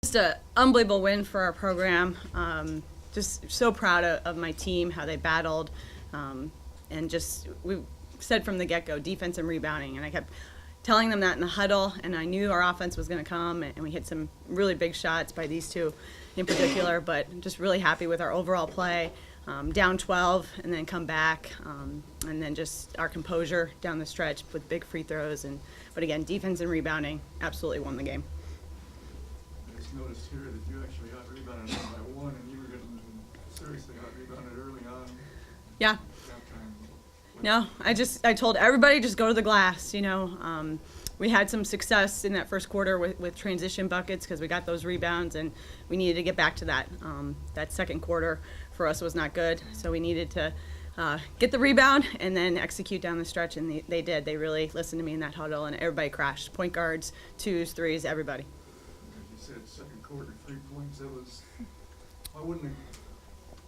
Just an unbelievable win for our program. Just so proud of my team, how they battled, and just we said from the get-go, defense and rebounding, and I kept telling them that in the huddle, and I knew our offense was going to come, and we hit some really big shots by these two in particular, but just really happy with our overall play. Down 12 and then come back, and then just our composure down the stretch with big free throws, but again, defense and rebounding absolutely won the game. I just noticed here that you actually got rebounded by one, and you were getting seriously got rebounded early on. Yeah. No, I told everybody just go to the glass. We had some success in that first quarter with transition buckets because we got those rebounds, and we needed to get back to that. That second quarter for us was not good, so we needed to get the rebound and then execute down the stretch, and they did. They really listened to me in that huddle, and everybody crashed. Point guards, twos, threes, everybody. You said second quarter, 3 points. I wouldn't have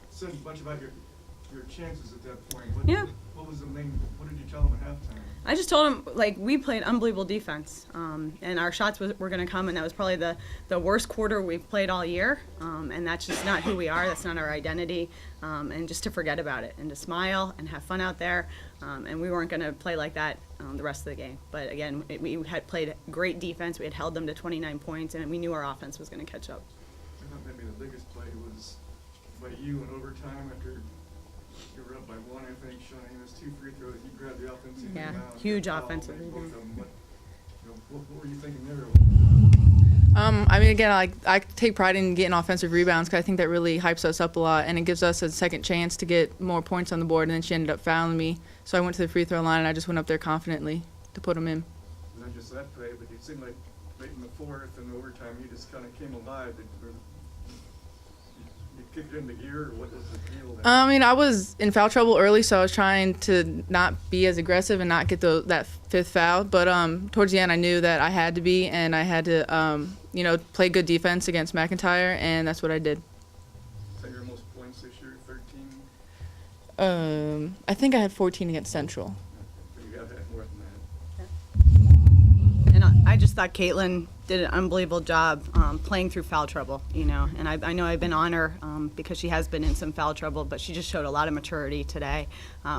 said much about your chances at that point. What did you tell them at halftime? I just told them, we played unbelievable defense, and our shots were going to come, and that was probably the worst quarter we've played all year, and that's just not who we are. That's not our identity, and just to forget about it and to smile and have fun out there, and we weren't going to play like that the rest of the game. But again, we had played great defense. We had held them to 29 points, and we knew our offense was going to catch up. I thought maybe the biggest play was by you in overtime after you were up by one, I think, shooting those 2 free throws. You grabbed the offensive rebound. Huge offensive rebound. What were you thinking there? Again, I take pride in getting offensive rebounds because I think that really hypes us up a lot, and it gives us a second chance to get more points on the board, and then she ended up fouling me. So I went to the free throw line, and I just went up there confidently to put them in. Not just that play, but it seemed like late in the fourth and overtime, you just kind of came alive. You kicked into gear, or what was the deal there? I was in foul trouble early, so I was trying to not be as aggressive and not get that fifth foul. But towards the end, I knew that I had to be, and I had to, play good defense against McIntyre, and that's what I did. Is that your most points this year, 13? I think I had 14 against Central. But you got to have more than that. And I just thought Caitlin did an unbelievable job playing through foul trouble, and I know I've been on her because she has been in some foul trouble, but she just showed a lot of maturity today,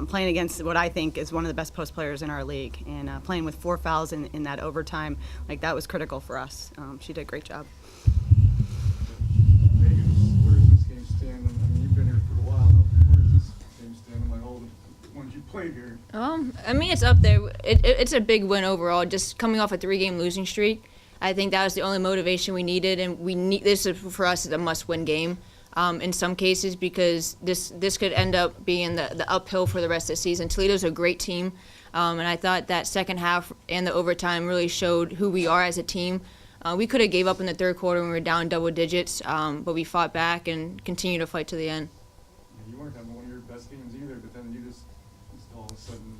playing against what I think is one of the best post players in our league, and playing with 4 fouls in that overtime, that was critical for us. She did a great job. Where does this game stand? You've been here for a while. Where does this game stand among all the ones you played here? It's up there. It's a big win overall, just coming off a 3-game losing streak. I think that was the only motivation we needed, and this is, for us, is a must-win game in some cases, because this could end up being the uphill for the rest of the season. Toledo's a great team, and I thought that second half and the overtime really showed who we are as a team. We could have gave up in the third quarter when we were down double digits, but we fought back and continued to fight to the end. You weren't having one of your best games either, but then you just all of a sudden...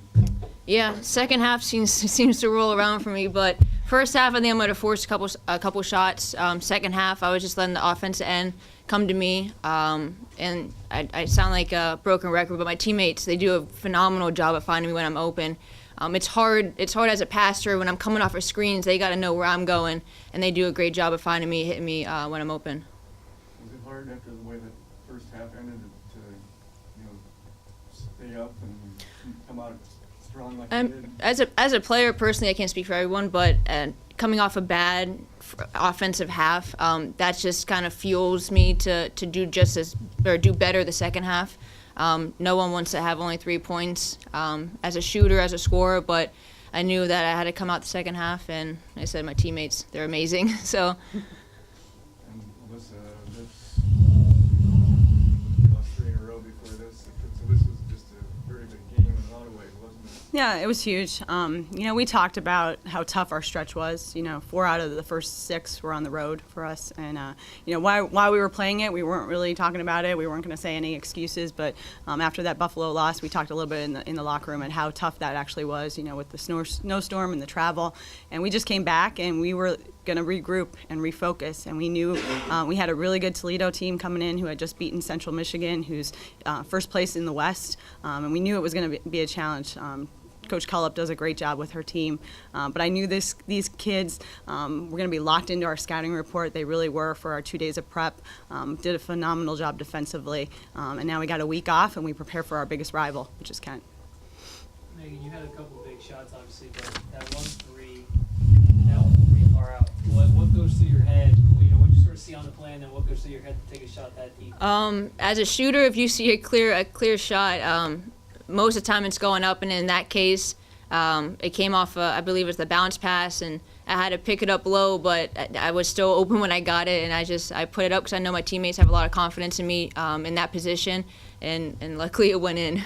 Yeah, second half seems to roll around for me, but first half I think I'm going to force a couple shots. Second half I was just letting the offensive end come to me, and I sound like a broken record, but my teammates, they do a phenomenal job of finding me when I'm open. It's hard as a passer when I'm coming off of screens. They got to know where I'm going, and they do a great job of finding me, hitting me when I'm open. Was it hard after the way that first half ended to stay up and come out strong like you did? As a player, personally, I can't speak for everyone, but coming off a bad offensive half, that just kind of fuels me to do do better the second half. No one wants to have only 3 points as a shooter, as a scorer, but I knew that I had to come out the second half, and like I said, my teammates, they're amazing. So. And Alyssa, you lost 3 in a row before this, so this was just a very big game in a lot of ways, wasn't it? Yeah, it was huge. We talked about how tough our stretch was. 4 out of the first 6 were on the road for us. And, while we were playing it, we weren't really talking about it. We weren't going to say any excuses. But after that Buffalo loss, we talked a little bit in the locker room at how tough that actually was, with the snowstorm and the travel. And we just came back, and we were going to regroup and refocus. And we knew we had a really good Toledo team coming in who had just beaten Central Michigan, who's first place in the West. And we knew it was going to be a challenge. Coach Cullip does a great job with her team. But I knew these kids were going to be locked into our scouting report. They really were for our 2 days of prep. Did a phenomenal job defensively. And now we got a week off, and we prepare for our biggest rival, which is Kent. Megan, you had a couple of big shots, obviously, but that one pretty far out. What goes through your head? What you sort of see on the play, and then what goes through your head to take a shot that deep? As a shooter, if you see a clear shot, most of the time it's going up, and in that case, it came off, I believe it was the bounce pass, and I had to pick it up low, but I was still open when I got it, and I put it up because I know my teammates have a lot of confidence in me in that position, and luckily it went in.